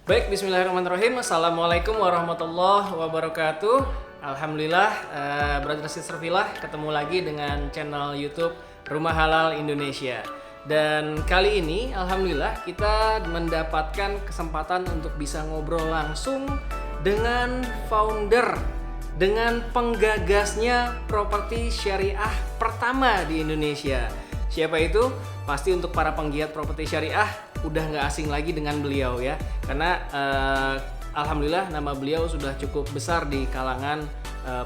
Baik, bismillahirrahmanirrahim. Assalamualaikum warahmatullahi wabarakatuh. Alhamdulillah, brother sister Filah ketemu lagi dengan channel YouTube Rumah Halal Indonesia. Dan kali ini alhamdulillah kita mendapatkan kesempatan untuk bisa ngobrol langsung dengan founder, dengan penggagasnya properti syariah pertama di Indonesia. Siapa itu? Pasti untuk para penggiat properti syariah udah nggak asing lagi dengan beliau ya, karena alhamdulillah nama beliau sudah cukup besar di kalangan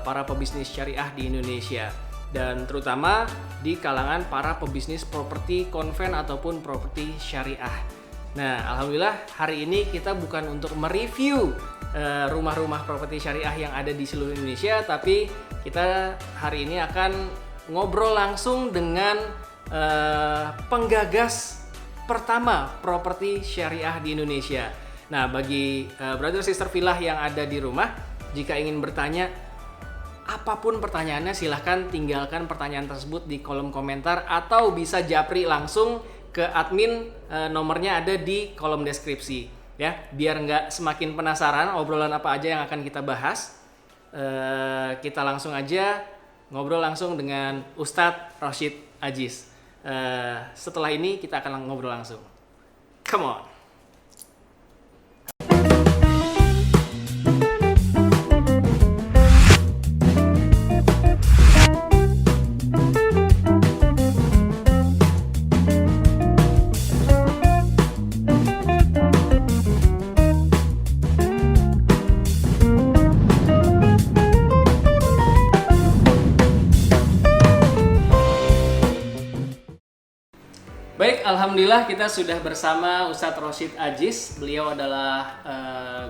para pebisnis syariah di Indonesia, dan terutama di kalangan para pebisnis properti konven ataupun properti syariah. Nah, alhamdulillah hari ini kita bukan untuk mereview rumah-rumah properti syariah yang ada di seluruh Indonesia, tapi kita hari ini akan ngobrol langsung dengan penggagas pertama properti syariah di Indonesia. Nah, bagi brother sister Filah yang ada di rumah, jika ingin bertanya apapun pertanyaannya, silahkan tinggalkan pertanyaan tersebut di kolom komentar atau bisa japri langsung ke admin, nomornya ada di kolom deskripsi ya, biar nggak semakin penasaran obrolan apa aja yang akan kita bahas. Kita langsung aja ngobrol langsung dengan Ustadz Rosyid Aziz. Setelah ini kita akan ngobrol langsung. Come on. Baik, alhamdulillah kita sudah bersama Ustadz Rosyid Aziz. Beliau adalah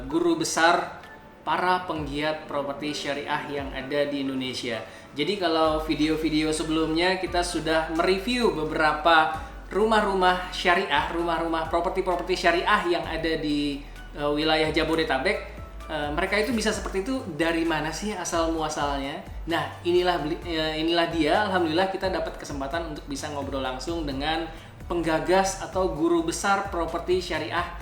guru besar para penggiat properti syariah yang ada di Indonesia. Jadi kalau video-video sebelumnya kita sudah mereview beberapa rumah-rumah syariah, rumah-rumah properti syariah yang ada di wilayah Jabodetabek. Mereka itu bisa seperti itu dari mana sih asal muasalnya? Nah, inilah dia. Alhamdulillah kita dapat kesempatan untuk bisa ngobrol langsung dengan penggagas atau guru besar properti syariah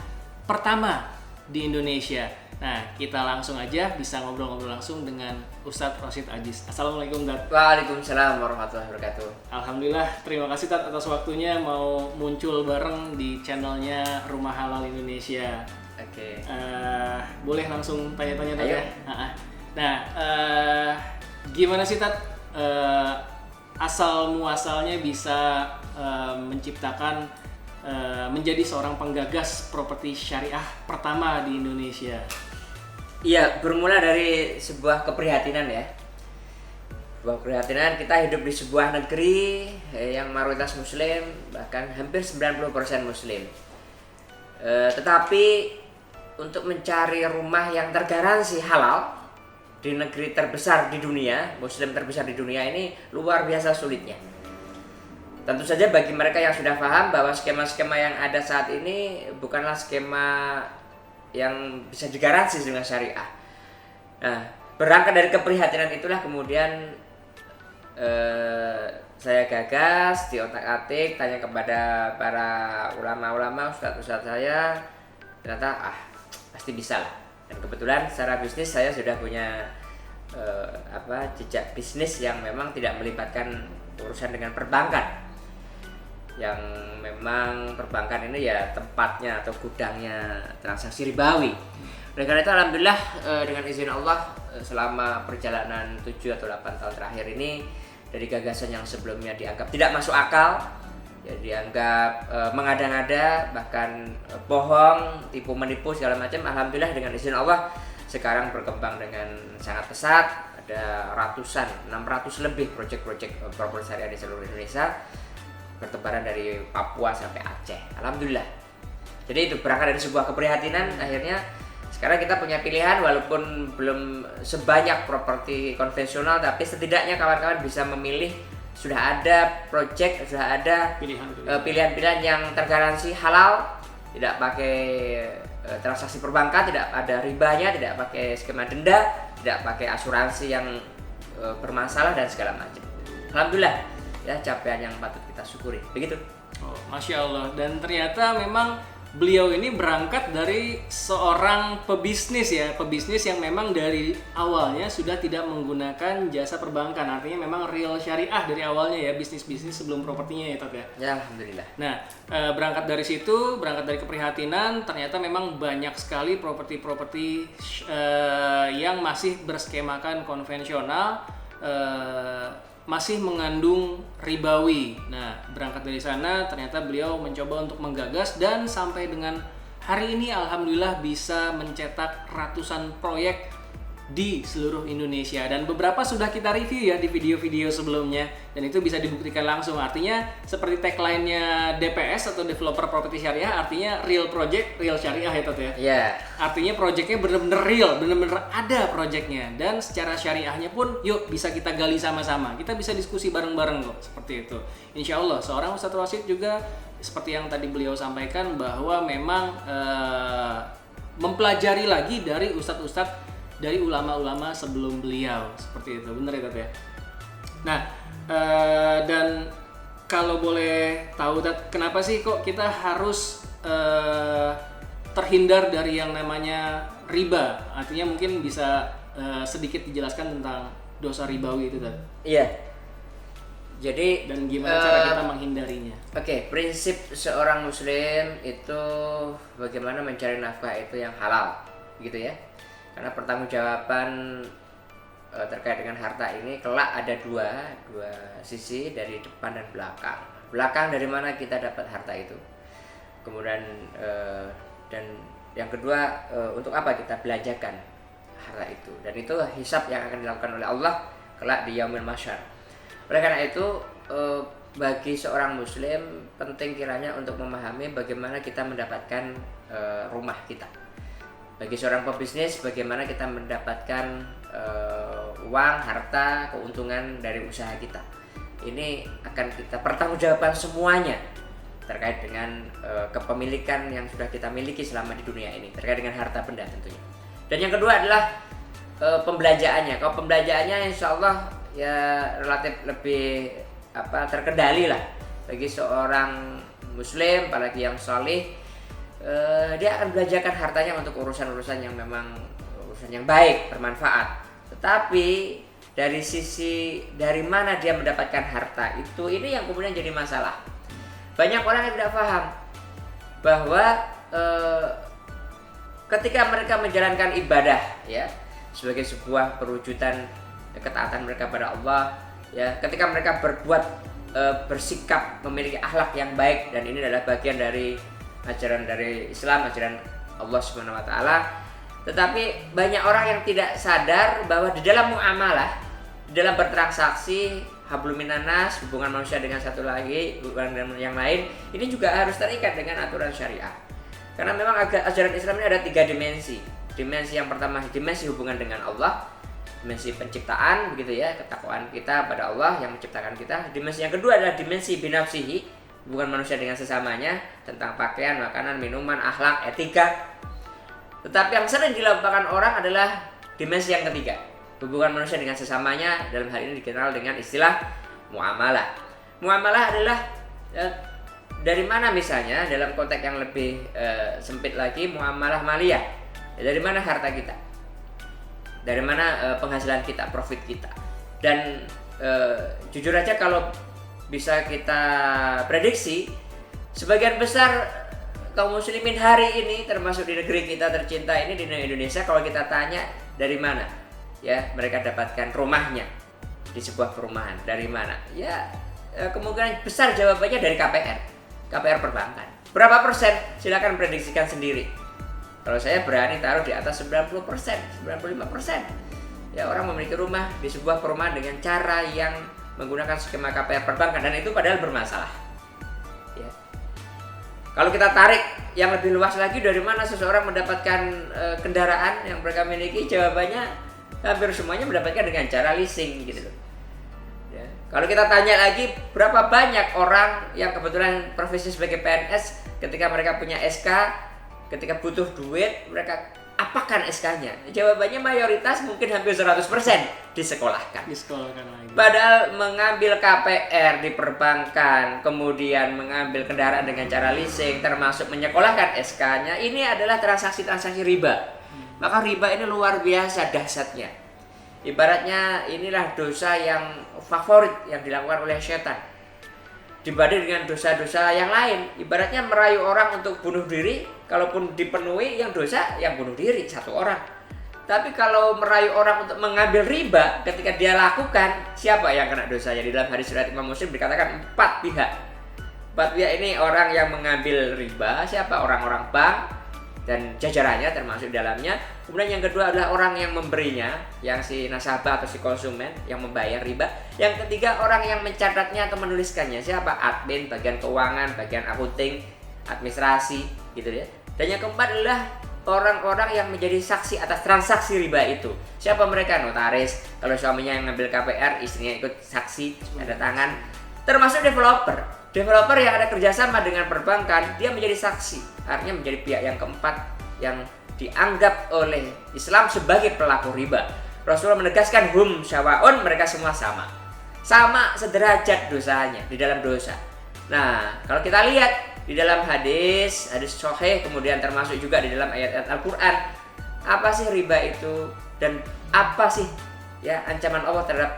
pertama di Indonesia. Nah, kita langsung aja bisa ngobrol-ngobrol langsung dengan Ustadz Rosyid Aziz. Assalamualaikum, Dad. Waalaikumsalam warahmatullahi wabarakatuh. Alhamdulillah, terima kasih Tad atas waktunya mau muncul bareng di channelnya Rumah Halal Indonesia. Oke. Boleh langsung tanya-tanya Tad Ayo. ya? Nah, gimana sih Tad asal muasalnya bisa menciptakan menjadi seorang penggagas properti syariah pertama di Indonesia? Iya, bermula dari sebuah keprihatinan ya. Sebuah keprihatinan, kita hidup di sebuah negeri yang mayoritas muslim, bahkan hampir 90% muslim. Tetapi untuk mencari rumah yang tergaransi halal di negeri terbesar di dunia, muslim terbesar di dunia ini luar biasa sulitnya. Tentu saja bagi mereka yang sudah paham bahwa skema-skema yang ada saat ini bukanlah skema yang bisa digaransi dengan syariah. Nah, berangkat dari keprihatinan itulah kemudian saya gagas, di otak-atik, tanya kepada para ulama-ulama, ustadz-ustadz saya, ternyata pasti bisa lah. Dan kebetulan secara bisnis saya sudah punya jejak bisnis yang memang tidak melibatkan urusan dengan perbankan, yang memang perbankan ini ya tempatnya atau gudangnya transaksi ribawi. Oleh karena itu alhamdulillah dengan izin Allah selama perjalanan 7 atau 8 tahun terakhir ini, dari gagasan yang sebelumnya dianggap tidak masuk akal, ya dianggap mengada-ngada, bahkan bohong, tipu menipu segala macam, alhamdulillah dengan izin Allah sekarang berkembang dengan sangat pesat. Ada ratusan, 600 lebih proyek-proyek properti syariah di seluruh Indonesia, bertebaran dari Papua sampai Aceh. Alhamdulillah. Jadi itu berangkat dari sebuah keprihatinan, akhirnya sekarang kita punya pilihan, walaupun belum sebanyak properti konvensional, tapi setidaknya kawan-kawan bisa memilih. Sudah ada proyek, sudah ada pilihan-pilihan yang tergaransi halal, tidak pakai transaksi perbankan, tidak ada ribanya, tidak pakai skema denda, tidak pakai asuransi yang bermasalah dan segala macam. Alhamdulillah, ya capaian yang patut kita syukuri. Begitu. Oh, Masya Allah. Dan ternyata memang beliau ini berangkat dari seorang pebisnis ya, pebisnis yang memang dari awalnya sudah tidak menggunakan jasa perbankan, artinya memang real syariah dari awalnya ya, bisnis-bisnis sebelum propertinya ya Tok ya. Ya, alhamdulillah. Nah, berangkat dari situ, berangkat dari keprihatinan, ternyata memang banyak sekali properti-properti yang masih berskemakan konvensional, masih mengandung ribawi. Nah, berangkat dari sana ternyata beliau mencoba untuk menggagas dan sampai dengan hari ini alhamdulillah bisa mencetak ratusan proyek di seluruh Indonesia, dan beberapa sudah kita review ya di video-video sebelumnya, dan itu bisa dibuktikan langsung. Artinya seperti tagline-nya DPS atau Developer Property Syariah, artinya real project, real syariah ya Tot ya. Iya. Artinya projectnya bener-bener real, bener-bener ada projectnya, dan secara syariahnya pun yuk bisa kita gali sama-sama, kita bisa diskusi bareng-bareng kok, seperti itu. Insya Allah seorang Ustadz Wasid juga seperti yang tadi beliau sampaikan bahwa memang mempelajari lagi dari ustadz-ustadz, dari ulama-ulama sebelum beliau, seperti itu, bener ya Tat ya. Nah, dan kalau boleh tahu Tat, kenapa sih kok kita harus terhindar dari yang namanya riba? Artinya mungkin bisa sedikit dijelaskan tentang dosa ribawi itu Tat. Iya. Jadi dan gimana cara kita menghindarinya? Oke, prinsip seorang muslim itu bagaimana mencari nafkah itu yang halal, gitu ya. Karena pertanggungjawaban terkait dengan harta ini kelak ada dua sisi, dari depan dan belakang. Belakang dari mana kita dapat harta itu. Kemudian dan yang kedua, untuk apa kita belanjakan harta itu. Dan itu hisab yang akan dilakukan oleh Allah kelak di yaumil mahsyar. Oleh karena itu bagi seorang muslim penting kiranya untuk memahami bagaimana kita mendapatkan rumah kita. Bagi seorang pebisnis, bagaimana kita mendapatkan uang, harta, keuntungan dari usaha kita. Ini akan kita pertanggungjawabkan semuanya terkait dengan kepemilikan yang sudah kita miliki selama di dunia ini, terkait dengan harta benda tentunya. Dan yang kedua adalah pembelanjaannya. Kalau pembelanjaannya insya Allah ya relatif lebih terkendali lah bagi seorang muslim, apalagi yang salih. Dia akan belanjakan hartanya untuk urusan-urusan yang memang urusan yang baik, bermanfaat. Tetapi dari sisi dari mana dia mendapatkan harta itu, ini yang kemudian jadi masalah. Banyak orang yang tidak paham bahwa ketika mereka menjalankan ibadah ya sebagai sebuah perwujudan ketaatan mereka pada Allah ya, ketika mereka bersikap memiliki akhlak yang baik, dan ini adalah bagian dari ajaran dari Islam, ajaran Allah Subhanahu wa taala. Tetapi banyak orang yang tidak sadar bahwa di dalam muamalah, di dalam bertransaksi, hablum minan nas, hubungan manusia dengan satu lagi, hubungan dengan yang lain, ini juga harus terikat dengan aturan syariah. Karena memang ajaran Islam ini ada 3 dimensi. Dimensi yang pertama, dimensi hubungan dengan Allah, dimensi penciptaan begitu ya, ketakwaan kita pada Allah yang menciptakan kita. Dimensi yang kedua adalah dimensi binafsihi, hubungan manusia dengan sesamanya, tentang pakaian, makanan, minuman, akhlak, etika. Tetapi yang sering dilupakan orang adalah dimensi yang ketiga, hubungan manusia dengan sesamanya, dalam hal ini dikenal dengan istilah muamalah. Muamalah adalah dari mana, misalnya dalam konteks yang lebih sempit lagi, muamalah maliyah. Dari mana harta kita, dari mana penghasilan kita, profit kita. Dan jujur aja kalau bisa kita prediksi, sebagian besar kaum muslimin hari ini, termasuk di negeri kita tercinta ini, di Indonesia, kalau kita tanya dari mana ya mereka dapatkan rumahnya di sebuah perumahan, dari mana ya, kemungkinan besar jawabannya dari KPR perbankan. Berapa persen? Silakan prediksikan sendiri. Kalau saya berani taruh di atas 90%, 95%. Ya, orang memiliki rumah di sebuah perumahan dengan cara yang menggunakan skema KPR perbankan, dan itu padahal bermasalah. Ya. Kalau kita tarik yang lebih luas lagi, dari mana seseorang mendapatkan kendaraan yang mereka miliki? Jawabannya hampir semuanya mendapatkan dengan cara leasing gitu loh. Ya. Kalau kita tanya lagi, berapa banyak orang yang kebetulan profesi sebagai PNS, ketika mereka punya SK, ketika butuh duit, mereka apakan SK-nya? Jawabannya mayoritas mungkin hampir 100% disekolahkan. Disekolahkan lagi. Padahal mengambil KPR di perbankan, kemudian mengambil kendaraan dengan cara leasing, termasuk menyekolahkan SK-nya, ini adalah transaksi-transaksi riba. Maka riba ini luar biasa dahsyatnya. Ibaratnya inilah dosa yang favorit yang dilakukan oleh setan dibanding dengan dosa-dosa yang lain. Ibaratnya merayu orang untuk bunuh diri, kalaupun dipenuhi yang dosa yang bunuh diri satu orang. Tapi kalau merayu orang untuk mengambil riba, ketika dia lakukan, siapa yang kena dosanya? Di dalam hadis riwayat Imam Muslim dikatakan 4 pihak. 4 pihak ini orang yang mengambil riba, siapa? Orang-orang bank dan jajarannya termasuk dalamnya. Kemudian yang kedua adalah orang yang memberinya, yang si nasabah atau si konsumen yang membayar riba. Yang ketiga orang yang mencatatnya atau menuliskannya, siapa? Admin, bagian keuangan, bagian accounting, administrasi, gitu ya. Dan yang keempat adalah orang-orang yang menjadi saksi atas transaksi riba itu. Siapa mereka? Notaris. Kalau suaminya yang ngambil KPR, istrinya ikut saksi, ada tangan. Termasuk developer. Developer yang ada kerjasama dengan perbankan, dia menjadi saksi. Artinya menjadi pihak yang keempat yang dianggap oleh Islam sebagai pelaku riba. Rasulullah menegaskan hum syawaun, mereka semua sama. Sama sederajat dosanya di dalam dosa. Nah, kalau kita lihat di dalam hadis sahih, kemudian termasuk juga di dalam ayat-ayat Al-Qur'an, apa sih riba itu dan apa sih ya ancaman Allah terhadap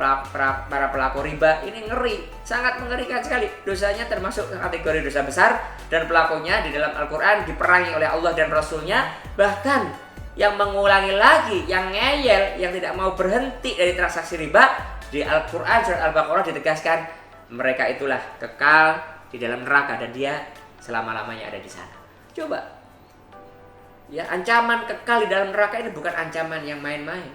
para pelaku riba? Ini ngeri, sangat mengerikan sekali. Dosanya termasuk kategori dosa besar dan pelakunya di dalam Al-Qur'an diperangi oleh Allah dan Rasulnya. Bahkan yang mengulangi lagi, yang ngeyel, yang tidak mau berhenti dari transaksi riba, di Al-Qur'an surat Al-Baqarah ditegaskan mereka itulah kekal di dalam neraka dan dia selama-lamanya ada di sana. Coba ya, ancaman kekal di dalam neraka ini bukan ancaman yang main-main.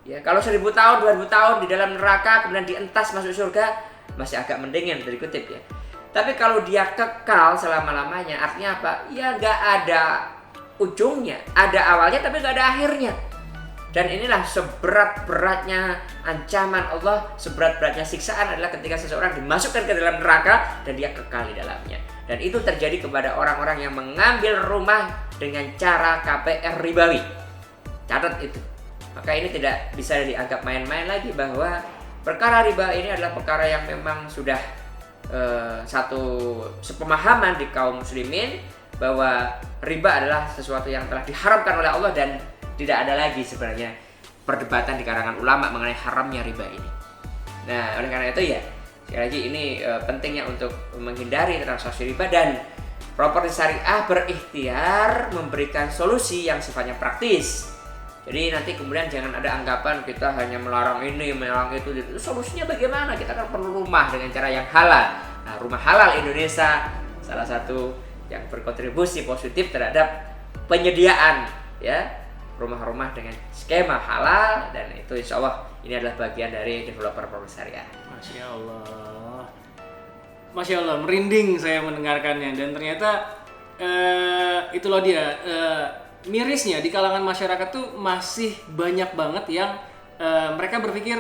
Ya, kalau 1000 tahun, 2000 tahun di dalam neraka kemudian dientas masuk surga, masih agak mendingin dari kutip ya. Tapi kalau dia kekal selama-lamanya, artinya apa? Ya nggak ada ujungnya, ada awalnya tapi nggak ada akhirnya. Dan inilah seberat-beratnya ancaman Allah, seberat-beratnya siksaan adalah ketika seseorang dimasukkan ke dalam neraka dan dia kekal di dalamnya. Dan itu terjadi kepada orang-orang yang mengambil rumah dengan cara KPR ribawi. Catat itu. Maka ini tidak bisa dianggap main-main lagi, bahwa perkara riba ini adalah perkara yang memang sudah satu sepemahaman di kaum muslimin, bahwa riba adalah sesuatu yang telah diharamkan oleh Allah dan tidak ada lagi sebenarnya perdebatan di kalangan ulama mengenai haramnya riba ini. Nah, oleh karena itu ya, sekali lagi ini pentingnya untuk menghindari transaksi riba, dan properti syariah berikhtiar memberikan solusi yang sifatnya praktis. Jadi nanti kemudian jangan ada anggapan kita hanya melarang ini, melarang itu. Solusinya bagaimana? Kita kan perlu rumah dengan cara yang halal. Nah, rumah halal Indonesia salah satu yang berkontribusi positif terhadap penyediaan ya rumah-rumah dengan skema halal, dan itu insya Allah ini adalah bagian dari developer properti syariah. Masya Allah, Masya Allah, merinding saya mendengarkannya. Dan ternyata itu loh dia, mirisnya di kalangan masyarakat tuh masih banyak banget yang mereka berpikir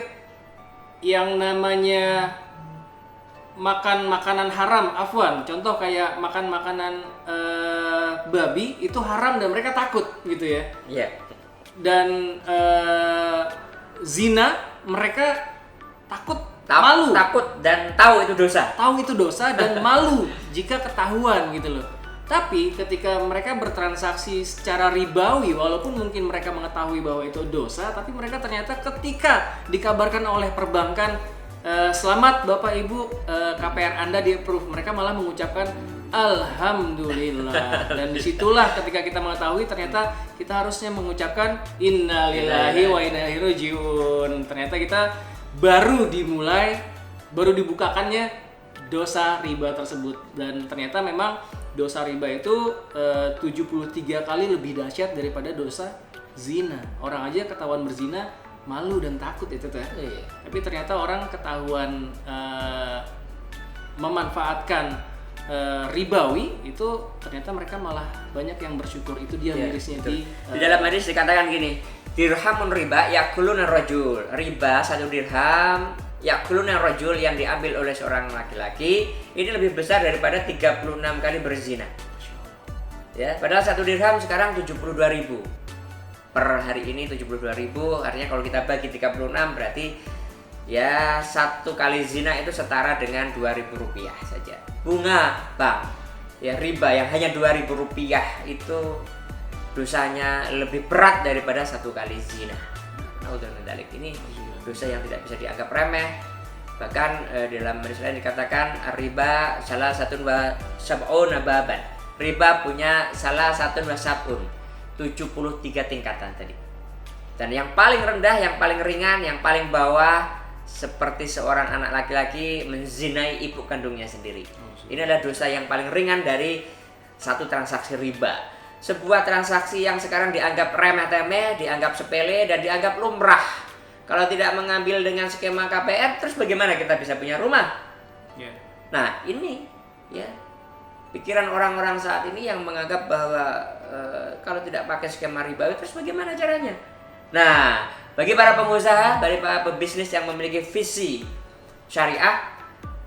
yang namanya makan makanan haram, afwan, contoh kayak makan makanan babi itu haram dan mereka takut gitu ya. Iya. Dan zina mereka malu, takut dan tahu itu dosa dan malu jika ketahuan gitu loh. Tapi ketika mereka bertransaksi secara ribawi, walaupun mungkin mereka mengetahui bahwa itu dosa, tapi mereka ternyata ketika dikabarkan oleh perbankan, selamat Bapak Ibu, KPR Anda di-approve, mereka malah mengucapkan Alhamdulillah. Dan disitulah ketika kita mengetahui ternyata kita harusnya mengucapkan Innalillahi wa inna ilaihi rajiun. Ternyata kita baru dibukakannya dosa riba tersebut. Dan ternyata memang dosa riba itu 73 kali lebih dahsyat daripada dosa zina. Orang aja ketahuan berzina malu dan takut itu tuh. Iya. Tapi ternyata orang ketahuan memanfaatkan ribawi itu ternyata mereka malah banyak yang bersyukur. Itu dia mirisnya di dalam hadis dikatakan gini, dirhamun riba yakuluna rajul. Riba 1 dirham yakuluna rajul yang diambil oleh seorang laki-laki ini lebih besar daripada 36 kali berzina. Ya, padahal 1 dirham sekarang 72.000. per hari ini 72.000, artinya kalau kita bagi 36 berarti ya satu kali zina itu setara dengan Rp2.000 saja. Bunga bank, ya riba yang hanya Rp2.000 itu dosanya lebih berat daripada satu kali zina. Naudzubillah, ini dosa yang tidak bisa dianggap remeh. Bahkan dalam hadis lain dikatakan riba salah satu wa sab'una baban. Riba punya salah satu wa sab'un, 73 tingkatan tadi. Dan yang paling rendah, yang paling ringan, yang paling bawah seperti seorang anak laki-laki menzinai ibu kandungnya sendiri. Ini adalah dosa yang paling ringan dari satu transaksi riba. Sebuah transaksi yang sekarang dianggap remeh-temeh, dianggap sepele, dan dianggap lumrah. Kalau tidak mengambil dengan skema KPR, terus bagaimana kita bisa punya rumah? Nah, ini ya pikiran orang-orang saat ini yang menganggap bahwa kalau tidak pakai skema ribawi, terus bagaimana caranya? Nah, bagi para pengusaha, bagi para pebisnis yang memiliki visi syariah,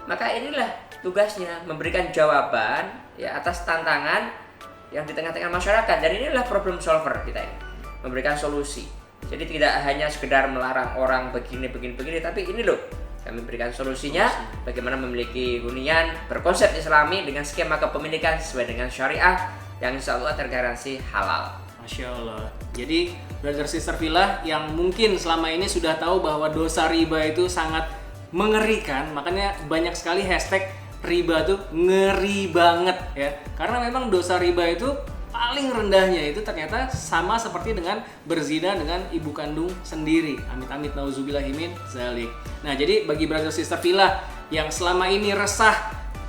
maka inilah tugasnya memberikan jawaban ya atas tantangan yang di tengah-tengah masyarakat. Dan inilah problem solver kita ini, memberikan solusi. Jadi tidak hanya sekedar melarang orang begini, tapi ini loh kami berikan solusinya, bagaimana memiliki hunian berkonsep Islami dengan skema kepemilikan sesuai dengan syariah yang insya Allah tergaransi halal. Masya Allah. Jadi brother sister Fillah yang mungkin selama ini sudah tahu bahwa dosa riba itu sangat mengerikan, makanya banyak sekali hashtag riba tuh ngeri banget ya. Karena memang dosa riba itu paling rendahnya itu ternyata sama seperti dengan berzina dengan ibu kandung sendiri. Amit-amit nauzubillahi min zalik. Nah, jadi bagi brother sister Fillah yang selama ini resah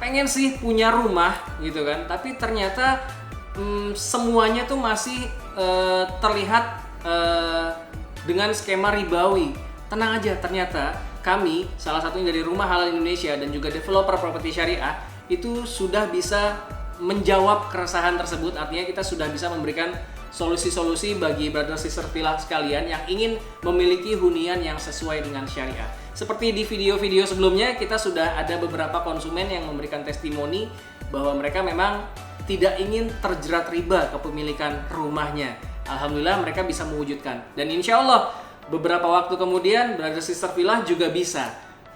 pengen sih punya rumah gitu kan, tapi ternyata semuanya tuh masih terlihat dengan skema ribawi. Tenang aja, ternyata kami salah satunya dari Rumah Halal Indonesia dan juga developer properti syariah itu sudah bisa menjawab keresahan tersebut. Artinya kita sudah bisa memberikan solusi-solusi bagi brother sister Fillah sekalian yang ingin memiliki hunian yang sesuai dengan syariah. Seperti di video-video sebelumnya, kita sudah ada beberapa konsumen yang memberikan testimoni bahwa mereka memang tidak ingin terjerat riba kepemilikan rumahnya. Alhamdulillah mereka bisa mewujudkan. Dan insya Allah beberapa waktu kemudian brother sister Fillah juga bisa.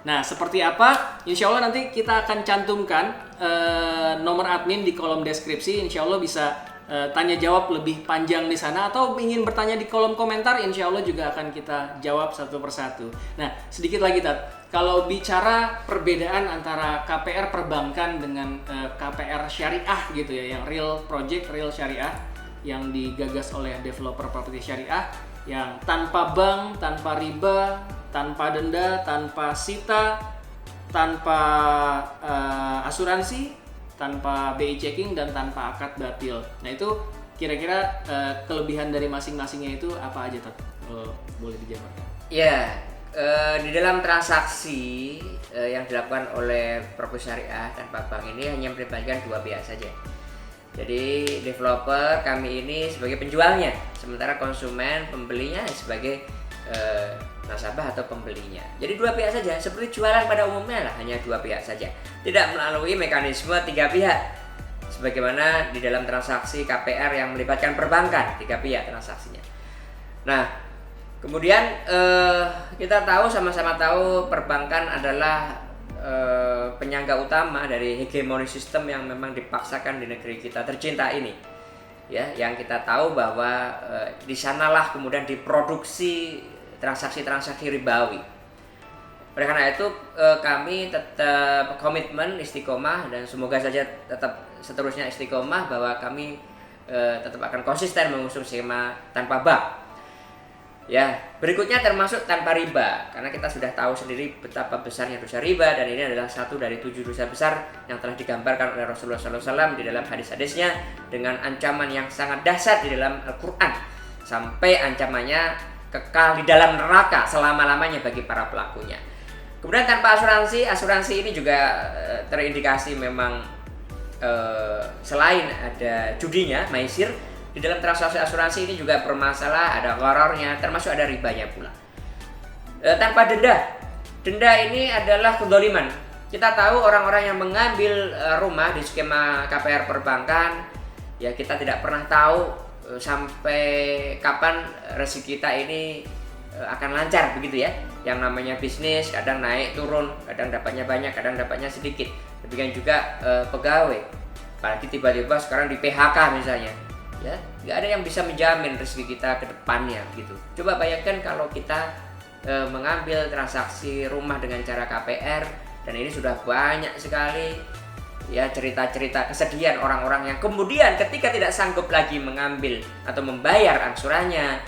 Nah, seperti apa? Insya Allah nanti kita akan cantumkan nomor admin di kolom deskripsi. Insya Allah bisa tanya jawab lebih panjang di sana, atau ingin bertanya di kolom komentar, insya Allah juga akan kita jawab satu persatu. Nah, sedikit lagi Tat, kalau bicara perbedaan antara KPR perbankan dengan KPR syariah gitu ya, yang real project, real syariah yang digagas oleh developer properti syariah, yang tanpa bank, tanpa riba, tanpa denda, tanpa sita, tanpa asuransi, tanpa BI checking, dan tanpa akad batil. Nah, itu kira-kira kelebihan dari masing-masingnya itu apa aja, Tat? Boleh dijabarkan? Ya, di dalam transaksi yang dilakukan oleh properti syariah tanpa bank ini hanya melibatkan dua pihak saja. Jadi developer kami ini sebagai penjualnya, sementara konsumen pembelinya sebagai nasabah atau pembelinya. Jadi dua pihak saja, seperti jualan pada umumnya lah, hanya dua pihak saja, tidak melalui mekanisme tiga pihak sebagaimana di dalam transaksi KPR yang melibatkan perbankan, tiga pihak transaksinya. Nah, kemudian kita tahu, sama-sama tahu perbankan adalah penyangga utama dari hegemoni sistem yang memang dipaksakan di negeri kita tercinta ini, ya, yang kita tahu bahwa di sanalah kemudian diproduksi transaksi-transaksi ribawi. Oleh karena itu kami tetap komitmen istiqomah, dan semoga saja tetap seterusnya istiqomah, bahwa kami tetap akan konsisten mengusung skema tanpa bank. Ya, berikutnya termasuk tanpa riba, karena kita sudah tahu sendiri betapa besarnya dosa riba, dan ini adalah satu dari 7 dosa besar yang telah digambarkan oleh Rasulullah SAW di dalam hadis-hadisnya dengan ancaman yang sangat dahsyat di dalam Al-Quran, sampai ancamannya kekal di dalam neraka selama-lamanya bagi para pelakunya. Kemudian tanpa asuransi ini juga terindikasi memang selain ada judinya, maisir, di dalam transaksi asuransi ini juga bermasalah, ada gharornya, termasuk ada ribanya pula. Tanpa denda ini adalah kedzaliman. Kita tahu orang-orang yang mengambil rumah di skema KPR perbankan, ya kita tidak pernah tahu sampai kapan rezeki kita ini akan lancar begitu ya. Yang namanya bisnis kadang naik turun, kadang dapatnya banyak, kadang dapatnya sedikit. Demikian juga pegawai, apalagi tiba-tiba sekarang di PHK misalnya, ya nggak ada yang bisa menjamin rezeki kita ke depannya gitu. Coba bayangkan kalau kita mengambil transaksi rumah dengan cara KPR, dan ini sudah banyak sekali ya cerita-cerita kesedihan orang-orang yang kemudian ketika tidak sanggup lagi mengambil atau membayar angsurannya,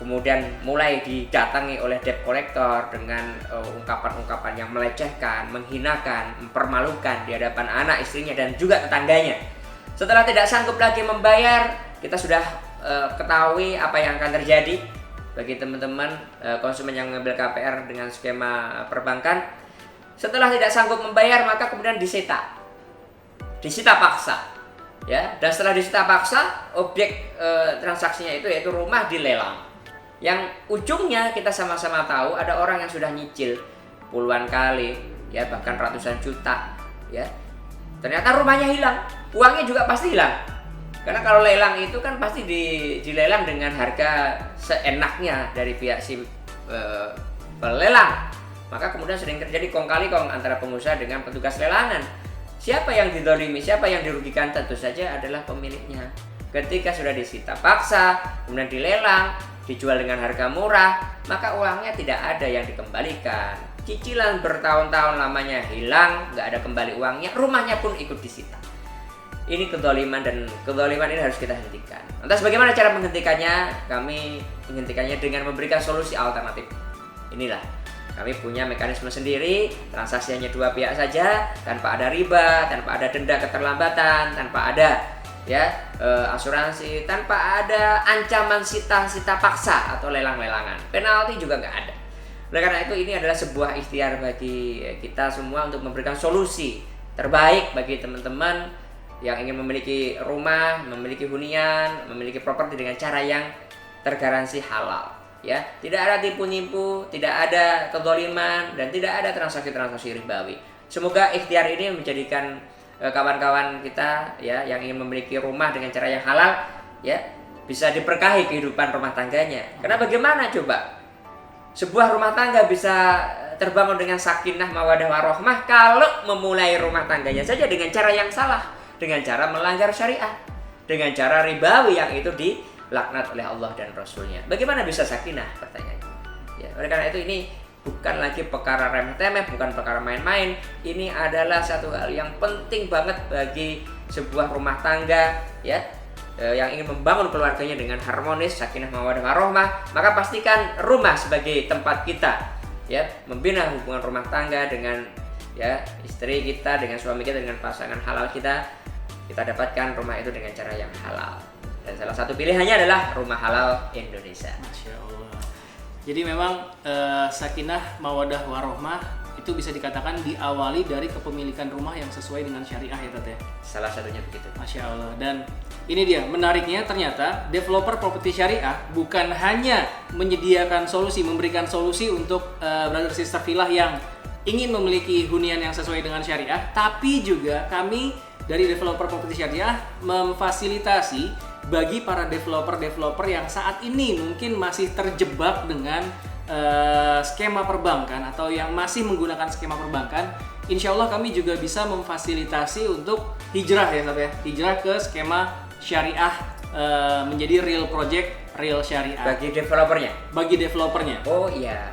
kemudian mulai didatangi oleh debt collector dengan ungkapan-ungkapan yang melecehkan, menghinakan, mempermalukan di hadapan anak, istrinya, dan juga tetangganya. Setelah tidak sanggup lagi membayar, kita sudah ketahui apa yang akan terjadi bagi teman-teman konsumen yang mengambil KPR dengan skema perbankan. Setelah tidak sanggup membayar, maka kemudian disita paksa, ya. Dan setelah disita paksa, objek transaksinya itu yaitu rumah dilelang. Yang ujungnya kita sama-sama tahu ada orang yang sudah nyicil puluhan kali, ya bahkan ratusan juta, ya. Ternyata rumahnya hilang, uangnya juga pasti hilang. Karena kalau lelang itu kan pasti dilelang dengan harga seenaknya dari pihak si pelelang. Maka kemudian sering terjadi kong kali kong antara pengusaha dengan petugas lelangan. Siapa yang didolimi, siapa yang dirugikan? Tentu saja adalah pemiliknya. Ketika sudah disita paksa, kemudian dilelang, dijual dengan harga murah, maka uangnya tidak ada yang dikembalikan. Cicilan bertahun-tahun lamanya hilang, nggak ada kembali uangnya, rumahnya pun ikut disita. Ini kezaliman, dan kezaliman ini harus kita hentikan. Lantas bagaimana cara menghentikannya? Kami menghentikannya dengan memberikan solusi alternatif. Inilah, kami punya mekanisme sendiri, transaksi hanya dua pihak saja, tanpa ada riba, tanpa ada denda keterlambatan, tanpa ada asuransi, tanpa ada ancaman sita paksa atau lelang-lelangan. Penalti juga nggak ada. Oleh karena itu, ini adalah sebuah ikhtiar bagi kita semua untuk memberikan solusi terbaik bagi teman-teman yang ingin memiliki rumah, memiliki hunian, memiliki properti dengan cara yang tergaransi halal. Ya, tidak ada tipu-nipu, tidak ada kezaliman, dan tidak ada transaksi-transaksi ribawi. Semoga ikhtiar ini menjadikan kawan-kawan kita ya yang ingin memiliki rumah dengan cara yang halal ya bisa diberkahi kehidupan rumah tangganya. Karena bagaimana coba sebuah rumah tangga bisa terbangun dengan sakinah, mawadah, warahmah kalau memulai rumah tangganya saja dengan cara yang salah, dengan cara melanggar syariat, dengan cara ribawi yang itu dilaknat oleh Allah dan Rasulnya. Bagaimana bisa sakinah, pertanyaannya? Ya, oleh karena itu ini bukan lagi perkara remeh-temeh, bukan perkara main-main. Ini adalah satu hal yang penting banget bagi sebuah rumah tangga ya yang ingin membangun keluarganya dengan harmonis, sakinah, mawaddah, warahmah. Maka pastikan rumah sebagai tempat kita ya membina hubungan rumah tangga dengan ya istri kita, dengan suami kita, dengan pasangan halal kita. Kita dapatkan rumah itu dengan cara yang halal. Dan salah satu pilihannya adalah Rumah Halal Indonesia. Masya Allah. Jadi memang sakinah, mawadah, warohmah itu bisa dikatakan diawali dari kepemilikan rumah yang sesuai dengan syariah ya Tat ya? Salah satunya begitu. Masya Allah. Dan ini dia menariknya, ternyata developer properti syariah bukan hanya menyediakan solusi, memberikan solusi untuk brother sister villah yang ingin memiliki hunian yang sesuai dengan syariah, tapi juga kami dari developer properti syariah memfasilitasi bagi para developer yang saat ini mungkin masih terjebak dengan skema perbankan atau yang masih menggunakan skema perbankan. Insya Allah kami juga bisa memfasilitasi untuk hijrah ya Tat ya, hijrah ke skema syariah menjadi real project, real syariah. Bagi developernya? Oh iya.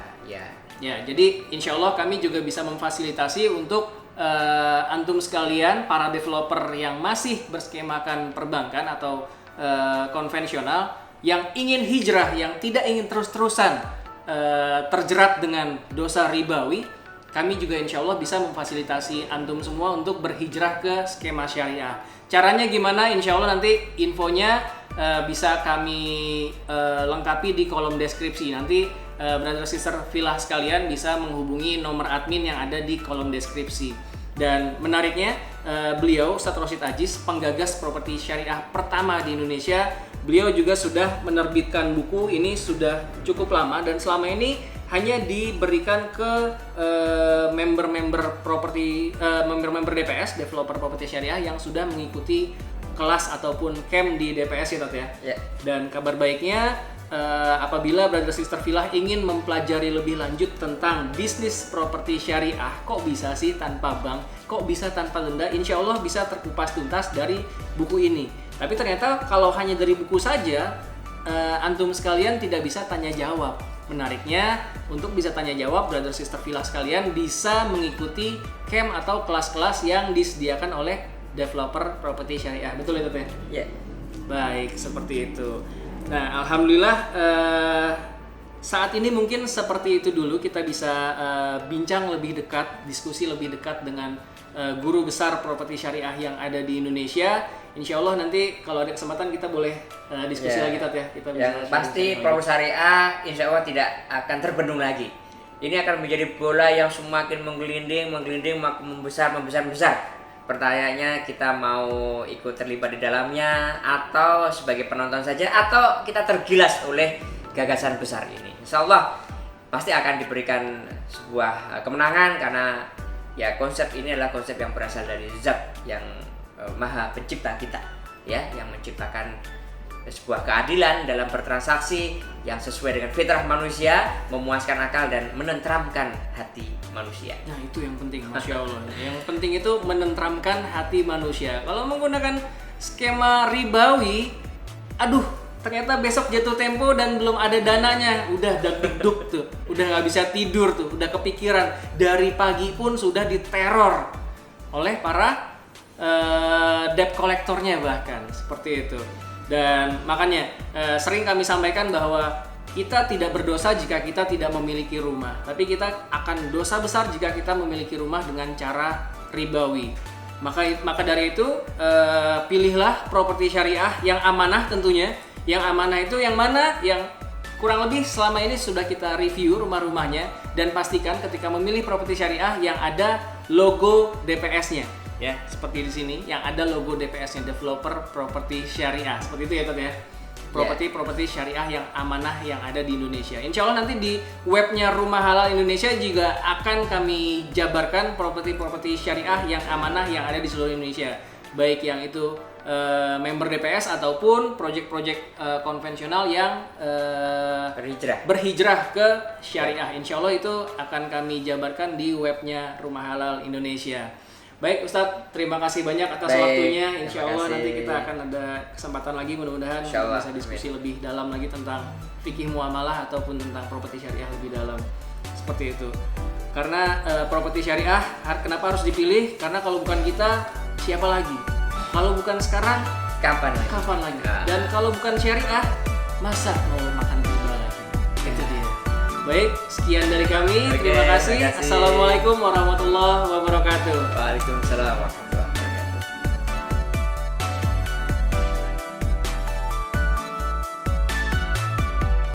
Ya, jadi insya Allah kami juga bisa memfasilitasi untuk antum sekalian, para developer yang masih berskemakan perbankan atau konvensional, yang ingin hijrah, yang tidak ingin terus-terusan terjerat dengan dosa ribawi, kami juga insya Allah bisa memfasilitasi antum semua untuk berhijrah ke skema syariah. Caranya gimana? Insya Allah nanti infonya bisa kami lengkapi di kolom deskripsi. Nanti brother sister villah sekalian bisa menghubungi nomor admin yang ada di kolom deskripsi. Dan menariknya beliau Ustadz Rosyid Aziz, penggagas properti syariah pertama di Indonesia, beliau juga sudah menerbitkan buku ini sudah cukup lama, dan selama ini hanya diberikan ke member-member DPS, developer properti syariah, yang sudah mengikuti kelas ataupun camp di DPS ya Tat ya. Ya. Dan kabar baiknya apabila Brother Sister Villa ingin mempelajari lebih lanjut tentang bisnis properti syariah, kok bisa sih tanpa bank, kok bisa tanpa denda, insya Allah bisa terkupas tuntas dari buku ini. Tapi ternyata kalau hanya dari buku saja, antum sekalian tidak bisa tanya jawab. Menariknya, untuk bisa tanya jawab, Brother Sister Villa sekalian bisa mengikuti camp atau kelas-kelas yang disediakan oleh developer properti syariah. Betul ya Tat ya? Ya. Baik, seperti itu. Nah, alhamdulillah saat ini mungkin seperti itu dulu, kita bisa bincang lebih dekat, diskusi lebih dekat dengan guru besar properti syariah yang ada di Indonesia. Insya Allah nanti kalau ada kesempatan kita boleh diskusi lagi Tat ya. Kita bisa yang pasti properti syariah insya Allah tidak akan terbendung lagi. Ini akan menjadi bola yang semakin menggelinding, makin membesar. Pertanyaannya, kita mau ikut terlibat di dalamnya atau sebagai penonton saja, atau kita tergilas oleh gagasan besar ini. Insya Allah pasti akan diberikan sebuah kemenangan, karena ya konsep ini adalah konsep yang berasal dari Zat yang Maha Pencipta kita, ya, yang menciptakan sebuah keadilan dalam bertransaksi yang sesuai dengan fitrah manusia, memuaskan akal dan menenteramkan hati manusia. Nah, itu yang penting, Masya Allah. Yang penting itu menenteramkan hati manusia. Kalau menggunakan skema ribawi, aduh, ternyata besok jatuh tempo dan belum ada dananya, udah deg-deg tuh, udah nggak bisa tidur tuh, udah kepikiran, dari pagi pun sudah diteror oleh para debt kolektornya bahkan, seperti itu. Dan makanya sering kami sampaikan bahwa kita tidak berdosa jika kita tidak memiliki rumah, tapi kita akan dosa besar jika kita memiliki rumah dengan cara ribawi. Maka dari itu pilihlah properti syariah yang amanah tentunya. Yang amanah itu yang mana? Yang kurang lebih selama ini sudah kita review rumah-rumahnya, dan pastikan ketika memilih properti syariah yang ada logo DPS-nya. Ya, seperti di sini yang ada logo DPS-nya, Developer Properti Syariah. Seperti itu ya Tat ya. Properti syariah yang amanah yang ada di Indonesia. Insya Allah nanti di webnya Rumah Halal Indonesia juga akan kami jabarkan properti syariah yang amanah yang ada di seluruh Indonesia. Baik yang itu member DPS ataupun proyek-proyek konvensional yang berhijrah ke syariah. Insya Allah itu akan kami jabarkan di webnya Rumah Halal Indonesia. Baik Ustadz, terima kasih banyak atas waktunya. Insya Allah nanti kita akan ada kesempatan lagi, mudah-mudahan bisa diskusi lebih dalam lagi tentang fikih muamalah ataupun tentang properti syariah lebih dalam. Seperti itu. Karena properti syariah kenapa harus dipilih? Karena kalau bukan kita, siapa lagi? Kalau bukan sekarang, kapan lagi? Dan kalau bukan syariah, masa mau makan riba lagi? Itu dia. Baik, sekian dari kami. Terima kasih. Assalamualaikum warahmatullahi wabarakatuh. Waalaikumsalam.